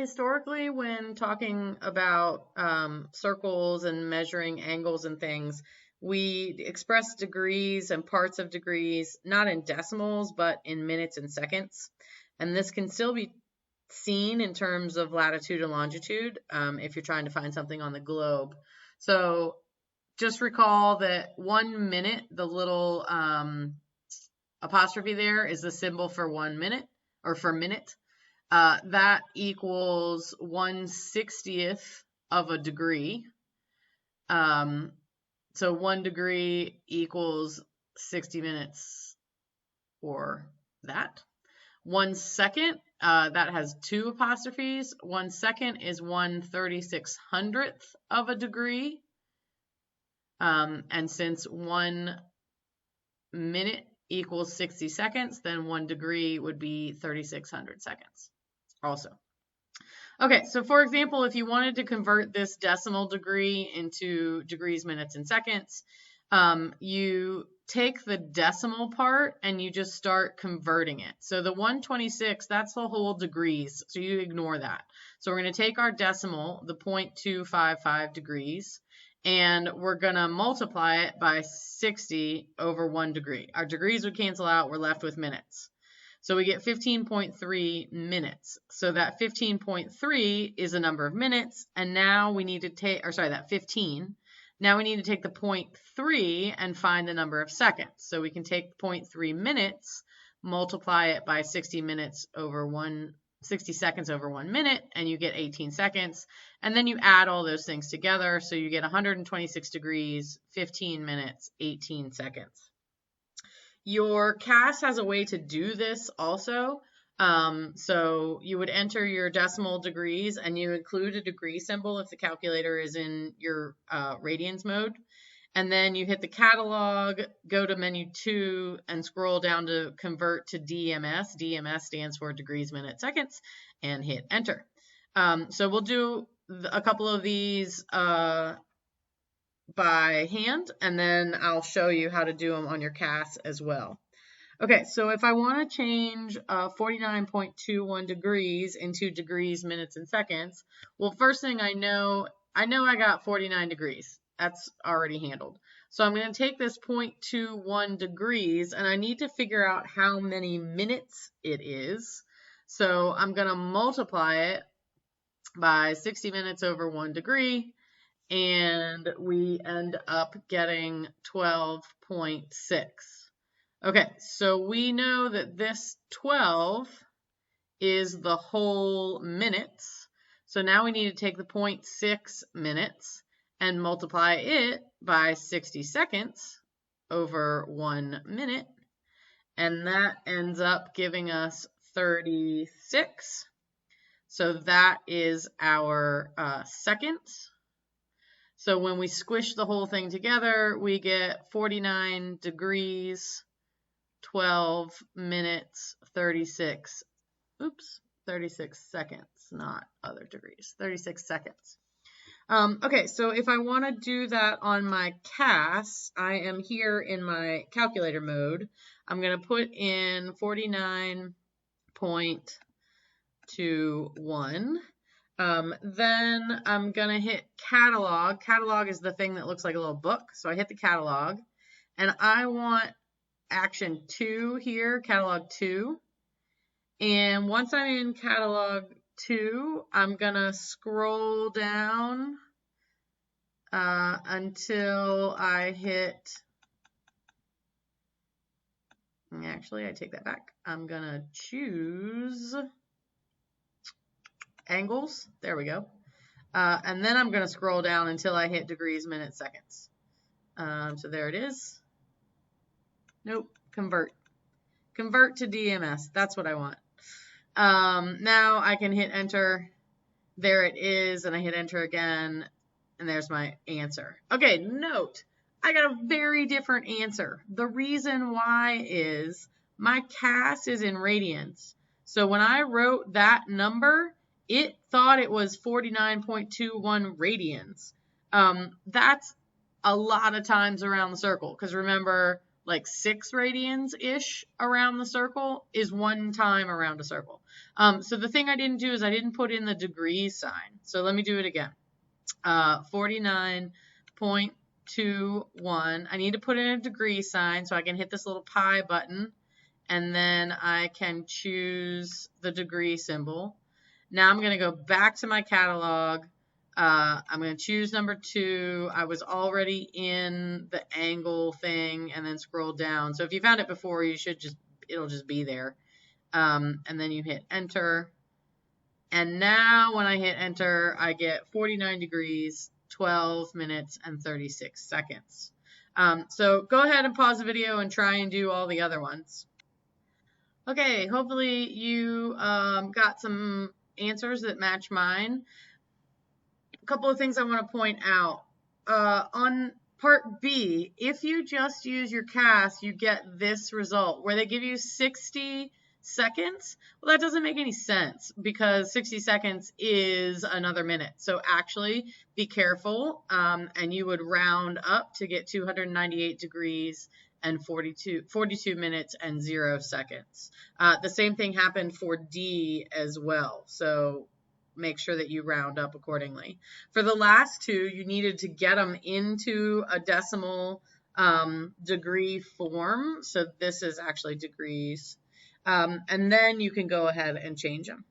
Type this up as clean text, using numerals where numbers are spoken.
Historically, when talking about circles and measuring angles and things, we express degrees and parts of degrees, not in decimals, but in minutes and seconds. And this can still be seen in terms of latitude and longitude if you're trying to find something on the globe. So just recall that 1 minute, the little apostrophe there is the symbol for 1 minute or for minute. That equals 1/60th of a degree. So 1 degree equals 60 minutes, or that. 1 second, that has 2 apostrophes. 1 second is 1/3600th of a degree. And since 1 minute equals 60 seconds, then 1 degree would be 3,600 seconds also. Okay, so for example, if you wanted to convert this decimal degree into degrees, minutes, and seconds, you take the decimal part and you just start converting it. So the 126, that's the whole degrees, so you ignore that. So we're going to take our decimal, the 0.255 degrees, and we're going to multiply it by 60 over 1 degree. Our degrees would cancel out, we're left with minutes. So we get 15.3 minutes. So that 15.3 is a number of minutes, and now we need to take, or sorry, that 15. Now we need to take the 0.3 and find the number of seconds. So we can take 0.3 minutes, multiply it by 60 minutes over 60 seconds over 1 minute, and you get 18 seconds. And then you add all those things together, so you get 126 degrees, 15 minutes, 18 seconds. Your CAS has a way to do this also. So you would enter your decimal degrees and you include a degree symbol if the calculator is in your radians mode. And then you hit the catalog, go to menu 2 and scroll down to convert to DMS. DMS stands for degrees, minutes, seconds, and hit enter. So we'll do a couple of these by hand, and then I'll show you how to do them on your CAS as well. Okay, so if I want to change 49.21 degrees into degrees, minutes, and seconds, well, first thing I know I got 49 degrees. That's already handled. So I'm going to take this 0.21 degrees, and I need to figure out how many minutes it is. So I'm going to multiply it by 60 minutes over 1 degree, and we end up getting 12.6. Okay, so we know that this 12 is the whole minutes. So now we need to take the 0.6 minutes and multiply it by 60 seconds over 1 minute. And that ends up giving us 36. So that is our seconds. So when we squish the whole thing together, we get 49 degrees, 12 minutes, 36 seconds, not other degrees, 36 seconds. Okay, so if I want to do that on my CAS, I am here in my calculator mode. I'm going to put in 49.21. Then I'm going to hit catalog. Catalog is the thing that looks like a little book. So I hit the catalog, and I want action 2 here, catalog 2. And once I'm in catalog 2, I'm going to scroll down until I hit, actually I take that back. I'm going to choose angles. There we go. And then I'm going to scroll down until I hit degrees, minutes, seconds. So there it is. Nope, convert. Convert to DMS. That's what I want. Now I can hit enter. There it is, and I hit enter again, and there's my answer. Okay, note, I got a very different answer. The reason why is my CAS is in radians. So when I wrote that number, it thought it was 49.21 radians. That's a lot of times around the circle, because remember, like 6 radians-ish around the circle is 1 time around a circle. So the thing I didn't do is I didn't put in the degrees sign. So let me do it again. 49.21. I need to put in a degree sign so I can hit this little pi button, and then I can choose the degree symbol. Now I'm going to go back to my catalog. I'm going to choose number 2. I was already in the angle thing, and then scroll down. So if you found it before, you should it'll just be there. And then you hit enter. And now when I hit enter, I get 49 degrees, 12 minutes, and 36 seconds. So go ahead and pause the video and try and do all the other ones. Okay, hopefully you got some answers that match mine. A couple of things I want to point out. On part B, if you just use your CAS, you get this result where they give you 60 seconds. Well, that doesn't make any sense because 60 seconds is another minute. So actually be careful, and you would round up to get 298 degrees and 42 minutes and 0 seconds. The same thing happened for D as well. So make sure that you round up accordingly. For the last 2, you needed to get them into a decimal degree form. So this is actually degrees. And then you can go ahead and change them.